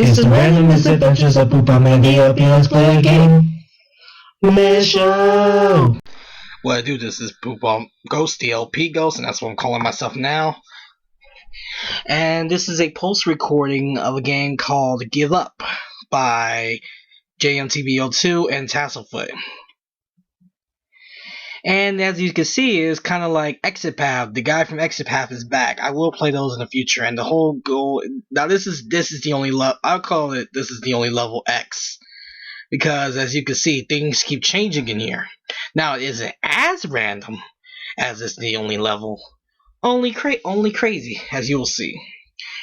It's the random misadventures of Poopam and the Let's play a game. Show. What I do, this is Poopam Ghost, the LP Ghost, and that's what I'm calling myself now. And this is a post recording of a game called Give Up by JMTV02 and Tasselfoot. And as you can see, it's kind of like Exit Path. The guy from Exit Path is back. I will play those in the future. And the whole goal now, this is the only level. I'll call it this is the only level X, because as you can see, things keep changing in here. Now, it isn't as random as it's the only level. Only crazy, as you will see.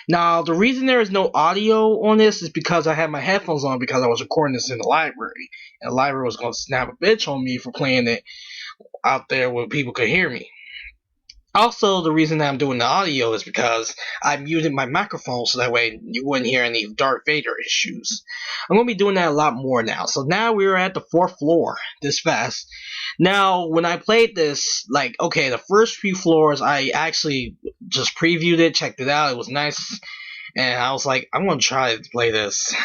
Now, the reason there is no audio on this is because I had my headphones on because I was recording this in the library. And the library was going to snap a bitch on me for playing it out there where people could hear me. Also, the reason that I'm doing the audio is because I muted my microphone so that way you wouldn't hear any Darth Vader issues. I'm going to be doing that a lot more now. So now we're at the 4th floor this fast. Now, when I played this, the first few floors, I actually just previewed it, checked it out. It was nice. And I was like, I'm going to try to play this.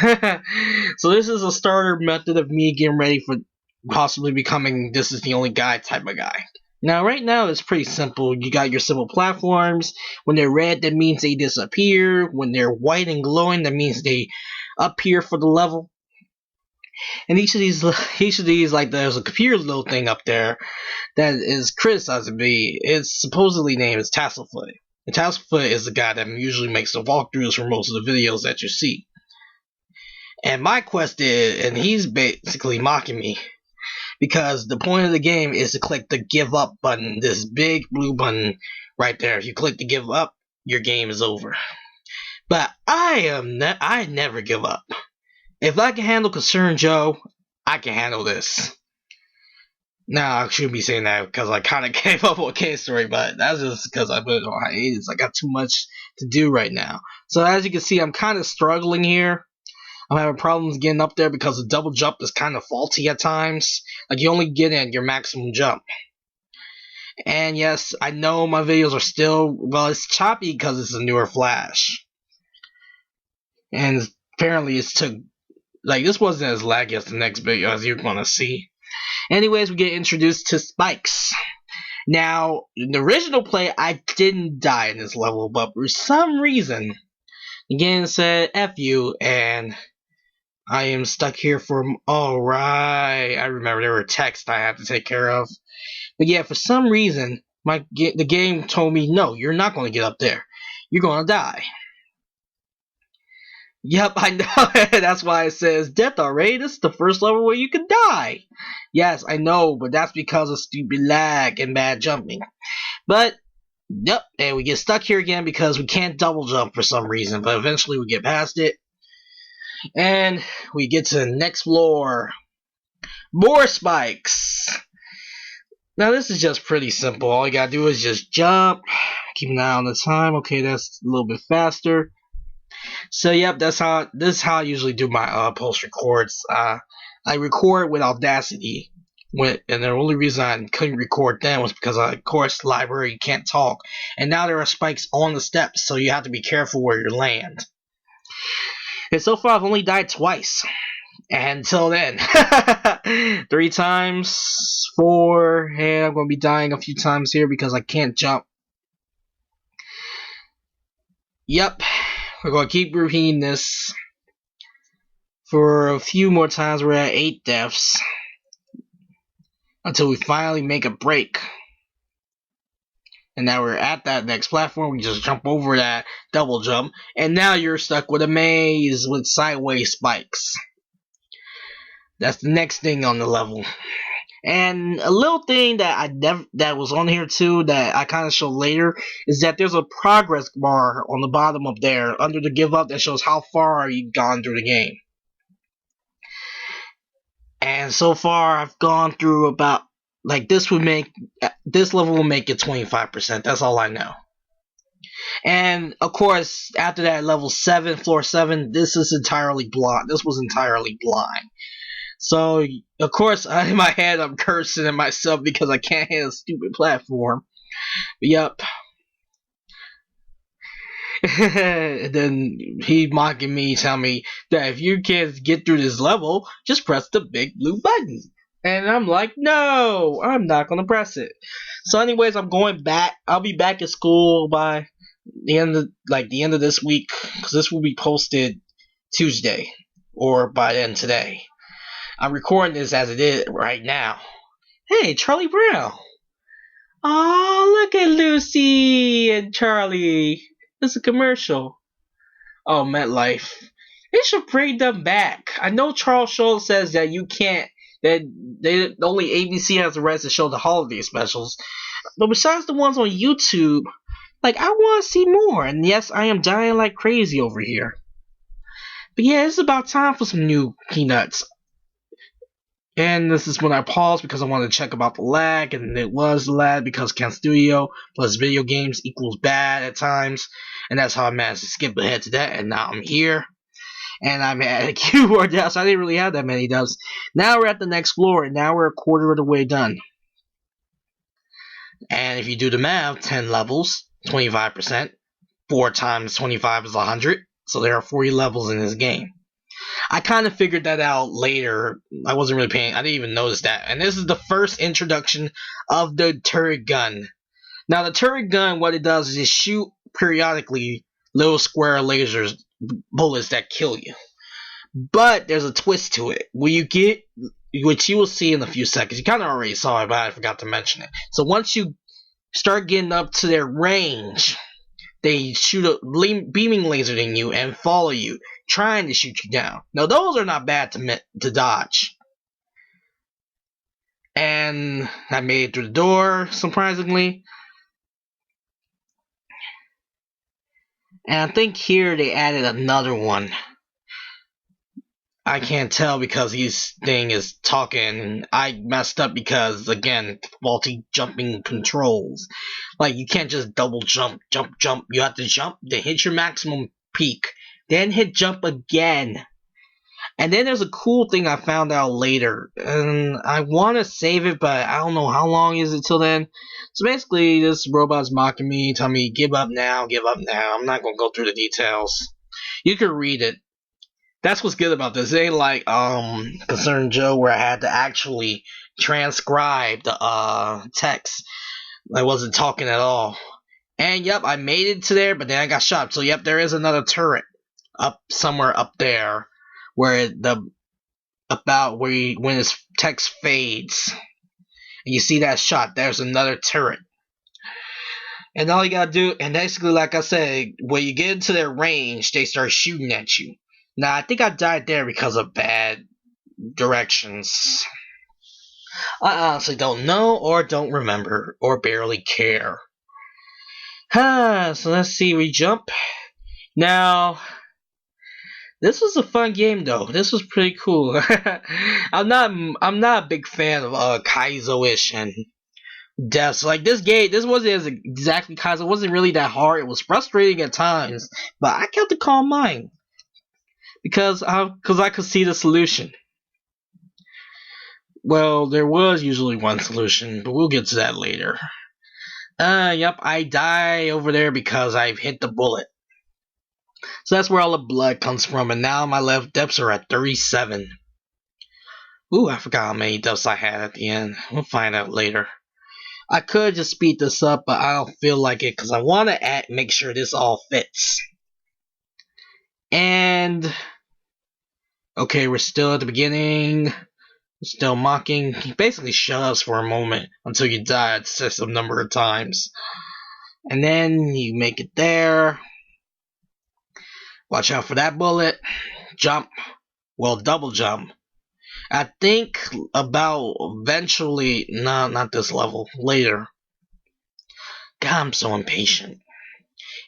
So this is a starter method of me getting ready for possibly becoming this is the only guy type of guy. Now, right now, it's pretty simple. You got your simple platforms. When they're red, that means they disappear. When they're white and glowing, that means they appear for the level. And each of these, like, there's a computer little thing up there that is criticizing me. It's supposedly named as Tasselfoot. And Tasselfoot is the guy that usually makes the walkthroughs for most of the videos that you see. And my quest is, and he's basically mocking me, because the point of the game is to click the give up button, this big blue button right there. If you click the give up, your game is over. But I never give up. If I can handle Concerned Joe, I can handle this. Now, I shouldn't be saying that because I kind of gave up on K-Story, but that's just because I put it on hiatus. I got too much to do right now. So as you can see, I'm kind of struggling here. I'm having problems getting up there because the double jump is kind of faulty at times. Like, you only get at your maximum jump. And yes, I know my videos are still, well, it's choppy because it's a newer Flash. And apparently it's took, like, this wasn't as laggy as the next video as you're going to see. Anyways, we get introduced to Spikes. Now, in the original play, I didn't die in this level, but for some reason, the game said F you, and I am stuck here for, alright, I remember there were texts I had to take care of. But yeah, for some reason, the game told me, no, you're not going to get up there. You're going to die. Yep, I know. That's why it says death already. This is the first level where you can die. Yes, I know, but that's because of stupid lag and bad jumping. But, yep, and we get stuck here again because we can't double jump for some reason. But eventually we get past it. And we get to the next floor. More spikes. Now this is just pretty simple. All you gotta do is just jump. Keep an eye on the time. Okay, that's a little bit faster. So yep, this is how I usually do my post records. I record with Audacity. And the only reason I couldn't record then was because, of course, library can't talk. And now there are spikes on the steps, so you have to be careful where you land. And so far, I've only died twice. And until then, 3 times, 4, and I'm going to be dying a few times here because I can't jump. Yep, we're going to keep repeating this for a few more times. We're at 8 deaths until we finally make a break. And now we're at that next platform. We just jump over that double jump. And now you're stuck with a maze with sideways spikes. That's the next thing on the level. And a little thing that was on here too that I kind of show later is that there's a progress bar on the bottom up there under the give up that shows how far you've gone through the game. And so far I've gone through about, like, this level will make it 25%. That's all I know. And of course, after that, level 7, floor 7, this was entirely blind. So, of course, in my head, I'm cursing at myself because I can't hit a stupid platform. But, yep. And then he mocking me, telling me that if you can't get through this level, just press the big blue button. And I'm like, no, I'm not gonna press it. So, anyways, I'm going back. I'll be back at school by the end of this week, because this will be posted Tuesday or by then today. I'm recording this as it is right now. Hey, Charlie Brown. Oh, look at Lucy and Charlie. It's a commercial. Oh, MetLife. They should bring them back. I know Charles Schultz says that you can't, that only ABC has the rights to show the holiday specials. But besides the ones on YouTube, like, I want to see more. And yes, I am dying like crazy over here. But yeah, it's about time for some new Peanuts. And this is when I paused because I wanted to check about the lag, and it was lag because Ken Studio plus video games equals bad at times, and that's how I managed to skip ahead to that, and now I'm here, and I'm at a keyboard down, so I didn't really have that many dubs. Now we're at the next floor, and now we're a quarter of the way done. And if you do the math, 10 levels, 25%, 4 times 25 is 100, so there are 40 levels in this game. I kind of figured that out later. I wasn't really paying. I didn't even notice that. And this is the first introduction of the turret gun. Now, the turret gun, what it does is it shoot periodically little square lasers, bullets that kill you. But there's a twist to it. Which you will see in a few seconds. You kind of already saw it, but I forgot to mention it. So once you start getting up to their range, they shoot a beaming laser in you and follow you, trying to shoot you down. Now, those are not bad to dodge. And I made it through the door, surprisingly. And I think here they added another one. I can't tell because his thing is talking, and I messed up because, again, faulty jumping controls. Like, you can't just double jump. You have to jump, then hit your maximum peak, then hit jump again. And then there's a cool thing I found out later, and I want to save it, but I don't know how long is it till then. So basically, this robot's mocking me, telling me, give up now. I'm not going to go through the details. You can read it. That's what's good about this. It ain't like Concerned Joe, where I had to actually transcribe the text. I wasn't talking at all. And yep, I made it to there, but then I got shot. So yep, there is another turret up somewhere up there where when his text fades. And you see that shot, there's another turret. And all you gotta do, and basically, like I said, when you get into their range, they start shooting at you. Now, I think I died there because of bad directions. I honestly don't know, or don't remember, or barely care. So let's see, we jump. Now, this was a fun game though. This was pretty cool. I'm not a big fan of Kaizo-ish and deaths. Like this game, this wasn't as exactly Kaizo. It wasn't really that hard. It was frustrating at times, but I kept a calm mind. Because I could see the solution. Well, there was usually one solution, but we'll get to that later. Yep, I die over there because I've hit the bullet. So that's where all the blood comes from, and now my left depths are at 37. Ooh, I forgot how many depths I had at the end. We'll find out later. I could just speed this up, but I don't feel like it because I want to make sure this all fits. And okay, we're still at the beginning. We're still mocking. He basically shoves for a moment until you die an excessive number of times. And then you make it there. Watch out for that bullet. Jump. Well, double jump. I think about eventually, no, not this level, later. God, I'm so impatient.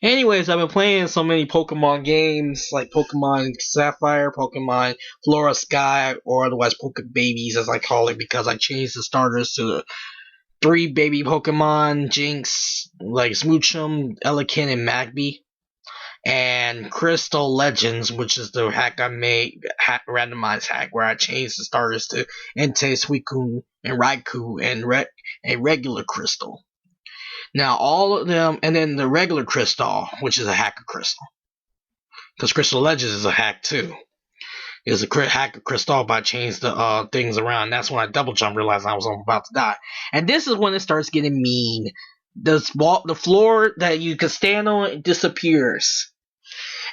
Anyways, I've been playing so many Pokemon games, like Pokemon Sapphire, Pokemon Flora Sky, or otherwise Pokebabies as I call it, because I changed the starters to the 3 baby Pokemon, Jinx, like Smoochum, Elekid, and Magby. And Crystal Legends, which is the hack I made, randomized hack, where I changed the starters to Entei, Suicune, and Raikou, and a regular Crystal. Now all of them, and then the regular crystal, which is a hacker crystal, because Crystal Legends is a hack too. It's a hacker crystal, but I changed the things around. That's when I double jump, realized I was about to die, and this is when it starts getting mean. The floor that you can stand on disappears,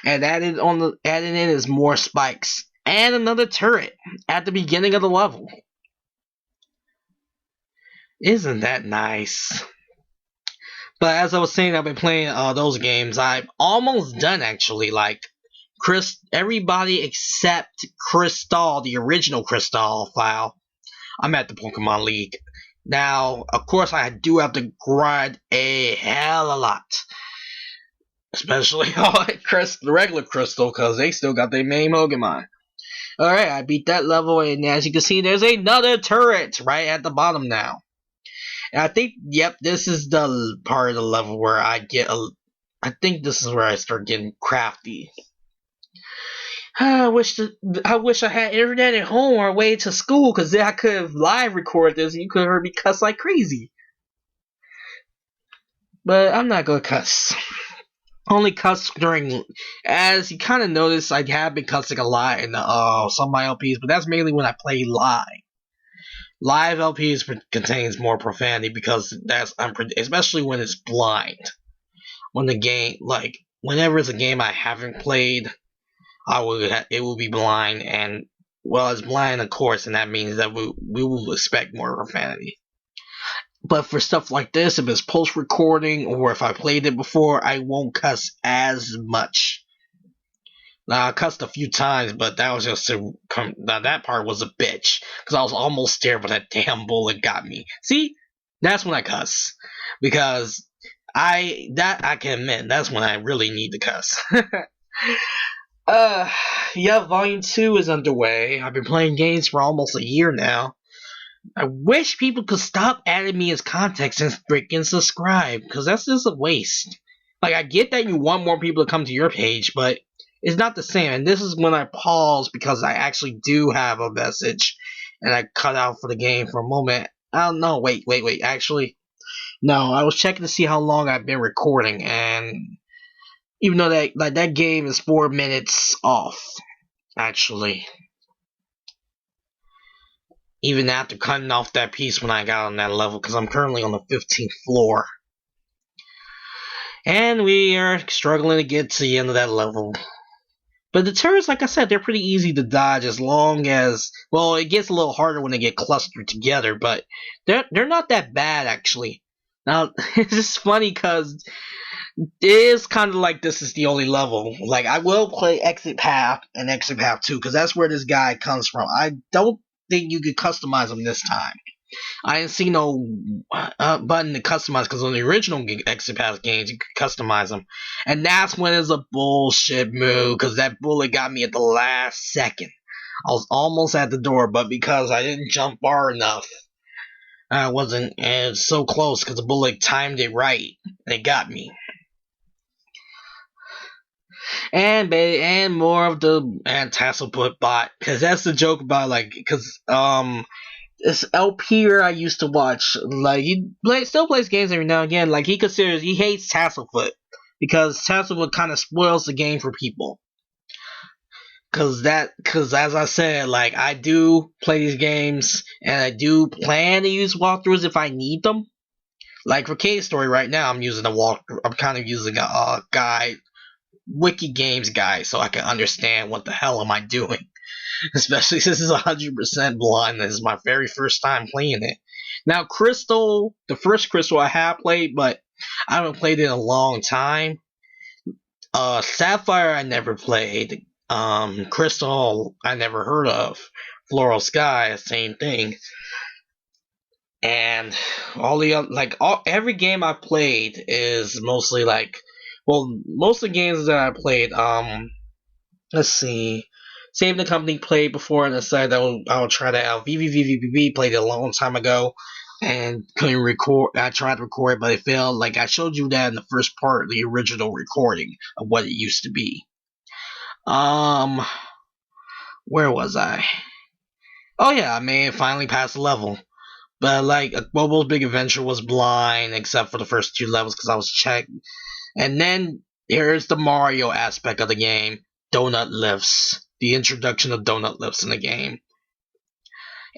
and added in is more spikes and another turret at the beginning of the level. Isn't that nice? But as I was saying, I've been playing those games. I'm almost done actually. Like everybody except Crystal, the original Crystal file. I'm at the Pokemon League. Now, of course, I do have to grind a hell a lot. Especially the regular Crystal, because they still got their main Pokemon. Alright, I beat that level, and as you can see, there's another turret right at the bottom now. And I think, yep, this is the part of the level where I think this is where I start getting crafty. I wish I had internet at home or way to school, because then I could have live recorded this and you could have heard me cuss like crazy. But I'm not gonna cuss. Only cuss during, as you kind of notice, I have been cussing a lot in some of my LPs, but that's mainly when I play live. Live LPs contains more profanity because that's especially when it's blind. When the game, like whenever it's a game I haven't played, it will be blind, and well, it's blind of course, and that means that we will expect more profanity. But for stuff like this, if it's post-recording or if I played it before, I won't cuss as much. Now, I cussed a few times, but that was just that part was a bitch, because I was almost there, but that damn bullet got me. See, that's when I cuss, because I can admit that's when I really need to cuss. Yeah, Volume 2 is underway. I've been playing games for almost a year now. I wish people could stop adding me as context and freaking subscribe, because that's just a waste. Like, I get that you want more people to come to your page, but it's not the same. And this is when I pause because I actually do have a message, and I cut out for the game for a moment. I don't know. Wait. Actually, no. I was checking to see how long I've been recording, and even though that game is 4 minutes off, actually. Even after cutting off that piece when I got on that level, because I'm currently on the 15th floor. And we are struggling to get to the end of that level. But the turrets, like I said, they're pretty easy to dodge as long as, well, it gets a little harder when they get clustered together, but they're not that bad, actually. Now, it's just funny because it is kind of like this is the only level. Like, I will play Exit Path and Exit Path 2, because that's where this guy comes from. I don't think you could customize them this time. I didn't see no button to customize, because on the original Exit Path games you could customize them, and that's when it's a bullshit move, because that bullet got me at the last second. I was almost at the door, but because I didn't jump far enough, I wasn't so close, because the bullet timed it right. It got me. And more of the Tasselput bot, because that's the joke about, like, because this LPer I used to watch, like, he still plays games every now and again. Like, he hates Tasselfoot because Tasselfoot kind of spoils the game for people. Cause as I said, like, I do play these games and I do plan to use walkthroughs if I need them. Like for Cave Story right now, I'm using a walkthrough. I'm kind of using a guide, Wiki Games guide, so I can understand what the hell am I doing. Especially since it's 100% blind. This is my very first time playing it. Now, Crystal, the first Crystal I have played, but I haven't played it in a long time. Sapphire I never played. Crystal I never heard of. Floral Sky, same thing. And all the other, every game I played is mostly like, well, most of the games that I played, let's see. Save the Company played before and decided I'll try that out. VVVVVV played it a long time ago and couldn't record. I tried to record it, but it failed. Like, I showed you that in the first part, the original recording of what it used to be. Where was I? Oh yeah, I may have finally passed the level. But like Bobo's Big Adventure was blind except for the first 2 levels because I was checked. And then here's the Mario aspect of the game: donut lifts. The introduction of donut lifts in the game.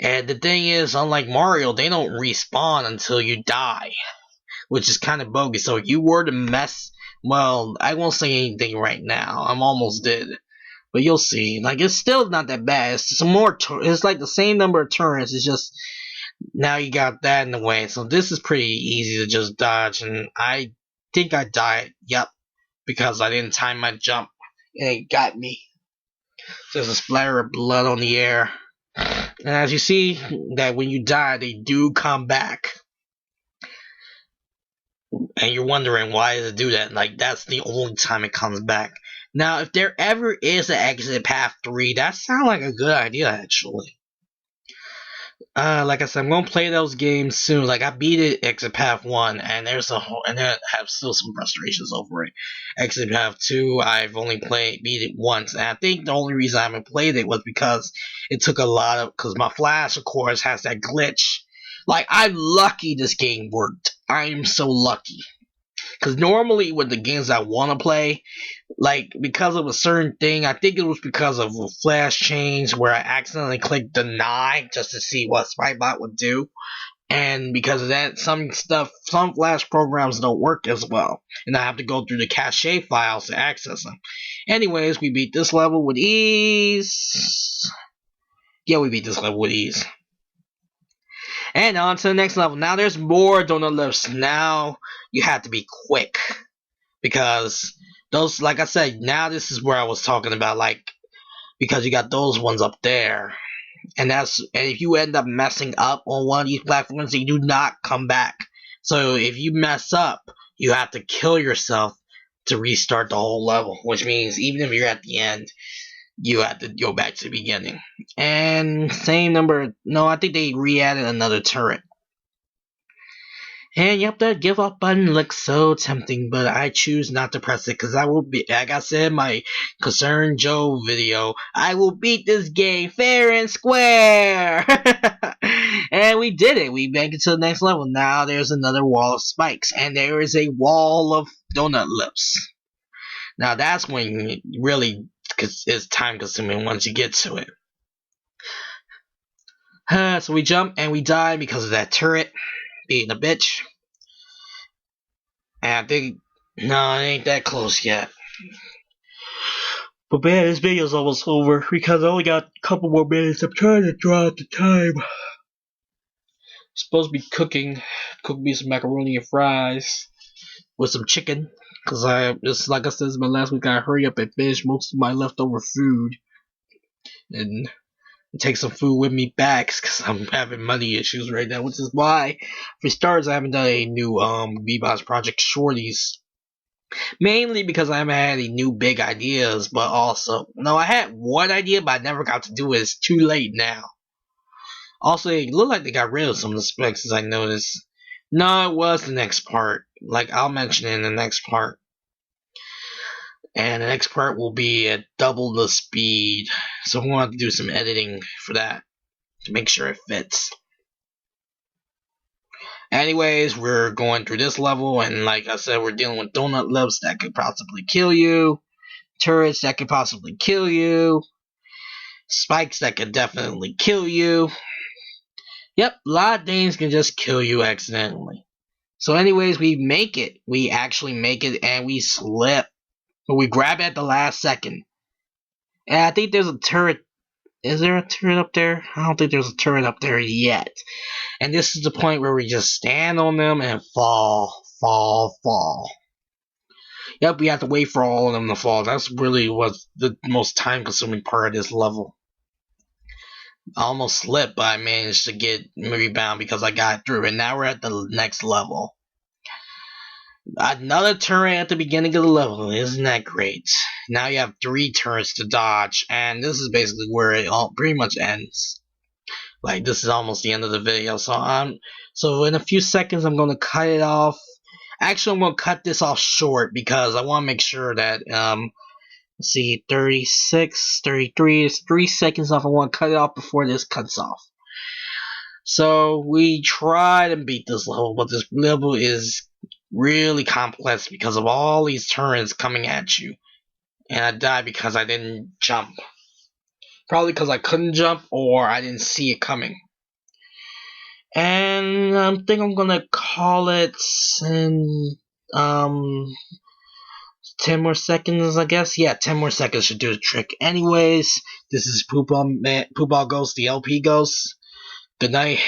And the thing is, unlike Mario, they don't respawn until you die, which is kind of bogus. So if you were to mess, well, I won't say anything right now. I'm almost dead, but you'll see. Like, it's still not that bad. It's some more. It's like the same number of turns. It's just now you got that in the way. So this is pretty easy to just dodge. And I think I died. Yep, because I didn't time my jump, and it got me. There's a splatter of blood on the air. And as you see, that when you die, they do come back. And you're wondering why does it do that? Like, that's the only time it comes back. Now, if there ever is an Exit Path 3, that sounds like a good idea, actually. Like I said, I'm gonna play those games soon. Like, I beat it, Exit Path 1, and there's a whole, and I have still some frustrations over it. Exit Path 2, I've only beat it once, and I think the only reason I haven't played it was because it took a lot of, because my Flash, of course, has that glitch. Like, I'm lucky this game worked. I am so lucky. Because normally with the games I want to play, like, because of a certain thing, I think it was because of a flash change where I accidentally clicked deny just to see what Spybot would do. And because of that, some flash programs don't work as well. And I have to go through the cache files to access them. Anyways, we beat this level with ease. Yeah, we beat this level with ease. And on to the next level. Now there's more donut lifts. Now you have to be quick. Because those, like I said, now this is where I was talking about, like, because you got those ones up there. And if you end up messing up on one of these platforms, they do not come back. So if you mess up, you have to kill yourself to restart the whole level. Which means even if you're at the end, you have to go back to the beginning. And same number. No, I think they re-added another turret. And yep, that give up button looks so tempting, but I choose not to press it because I will be, like I said in my Concerned Joe video, I will beat this game fair and square! And we did it. We make it to the next level. Now there's another wall of spikes, and there is a wall of donut lips. Now that's when it really is time consuming once you get to it. So we jump and we die because of that turret being a bitch. And I think, no, it ain't that close yet. But man, this video's almost over because I only got a couple more minutes. I'm trying to draw out the time. I'm supposed to be cooking me some macaroni and fries with some chicken. Because just like I said, this is my last week. I hurry up and finish most of my leftover food. And take some food with me back because I'm having money issues right now, which is why, for starters, I haven't done any new VBoss Project Shorties. Mainly because I haven't had any new big ideas, but also, no, I had one idea, but I never got to do it. It's too late now. Also, it looked like they got rid of some of the specs, as I noticed. No, it was the next part. Like, I'll mention it in the next part. And the next part will be at double the speed. So I'm going to have to do some editing for that to make sure it fits. Anyways, we're going through this level, and like I said, we're dealing with donut lips that could possibly kill you, turrets that could possibly kill you, spikes that could definitely kill you. Yep, a lot of things can just kill you accidentally. So anyways, we make it. We actually make it, and we slip. But we grab it at the last second. And I think there's a turret. Is there a turret up there? I don't think there's a turret up there yet. And this is the point where we just stand on them and fall. Yep, we have to wait for all of them to fall. That's really what's the most time-consuming part of this level. I almost slipped, but I managed to get rebound because I got through. And now we're at the next level. Another turret at the beginning of the level. Isn't that great? Now you have 3 turrets to dodge, and this is basically where it all pretty much ends. Like, this is almost the end of the video, so in a few seconds I'm gonna cut it off. Actually, I'm gonna cut this off short because I want to make sure that let's see, 36, 33 is 3 seconds off. I want to cut it off before this cuts off. So we try to beat this level, but this level is really complex because of all these turrets coming at you. And I died because I didn't jump. Probably because I couldn't jump or I didn't see it coming. And I think I'm gonna call it in 10 more seconds, I guess. Yeah, 10 more seconds should do the trick. Anyways, this is Poobah Ghost, the LP Ghost. Good night.